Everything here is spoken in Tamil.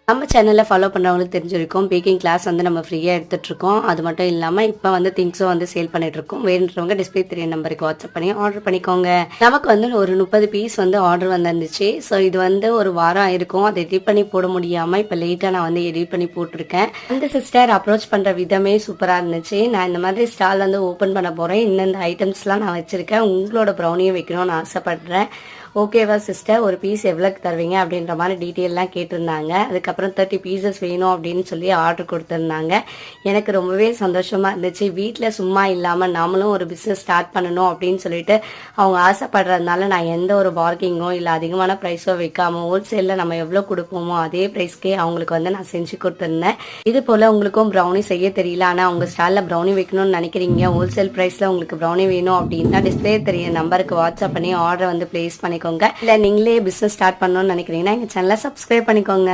நம்ம சேனல்ல ஃபாலோ பண்றவங்களுக்கு தெரிஞ்சிருக்கும். பேக்கிங் கிளாஸ் வந்து நம்ம ஃப்ரீயா எடுத்துட்டு இருக்கோம். அது மட்டும் இல்லாம இப்ப வந்து திங்ஸும் வந்து சேல் பண்ணிட்டு இருக்கோம். வேணுன்றவங்க டிஸ்ப்ளே தெரிய நம்பருக்கு வாட்ஸ்அப் பண்ணி ஆர்டர் பண்ணிக்கோங்க. நமக்கு வந்து ஒரு 30 பீஸ் வந்து ஆர்டர் வந்திருந்துச்சு. ஸோ இது வந்து ஒரு வாரம் ஆயிருக்கும். அதை எடிட் பண்ணி போட முடியாம இப்ப லேட்டா நான் வந்து எடிட் பண்ணி போட்டிருக்கேன். அந்த சிஸ்டர் அப்ரோச் பண்ற விதமே சூப்பரா இருந்துச்சு. நான் இந்த மாதிரி ஸ்டால் வந்து ஓபன் பண்ண போறேன். இந்த ஐட்டம்ஸ்லாம் நான் வச்சிருக்கேன். உங்களோட ப்ரௌனியும் வைக்கணும்னு ஆசைப்படுறேன். ஓகேவா சிஸ்டர், ஒரு பீஸ் எவ்வளோக்கு தருவீங்க அப்படின்ற மாதிரி டீட்டெயிலெலாம் கேட்டிருந்தாங்க. அதுக்கப்புறம் 30 பீசஸ் வேணும் அப்படின்னு சொல்லி ஆர்டர் கொடுத்துருந்தாங்க. எனக்கு ரொம்பவே சந்தோஷமாக இருந்துச்சு. வீட்டில் சும்மா இல்லாமல் நாமளும் ஒரு பிஸ்னஸ் ஸ்டார்ட் பண்ணணும் அப்படின்னு சொல்லிட்டு அவங்க ஆசைப்படுறதுனால நான் எந்த ஒரு பார்கிங்கோ இல்லை அதிகமான ப்ரைஸோ வைக்காமல் ஹோல்சேலில் நம்ம எவ்வளோ கொடுப்போமோ அதே ப்ரைஸ்க்கே அவங்களுக்கு வந்து நான் செஞ்சு கொடுத்துருந்தேன். இது போல் உங்களுக்கும் ப்ரௌனி செய்ய தெரியல, ஆனால் உங்கள் ஸ்டாலில் ப்ரௌனி வைக்கணும்னு நினைக்கிறீங்க, ஹோல்சேல் ப்ரைஸில் உங்களுக்கு ப்ரௌனி வேணும் அப்படின்னா டிஸ்பிளே தெரிய நம்பருக்கு வாட்ஸ்அப் பண்ணி ஆர்டர் வந்து பிளேஸ் பண்ணிக்கோங்க. இல்லை நீங்களே பிஸ்னஸ் ஸ்டார்ட் பண்ணணும்னு நினைக்கிறீங்கன்னா எங்கள் சேனலை சப்ஸ்கிரைப் பண்ணிக்கோங்க.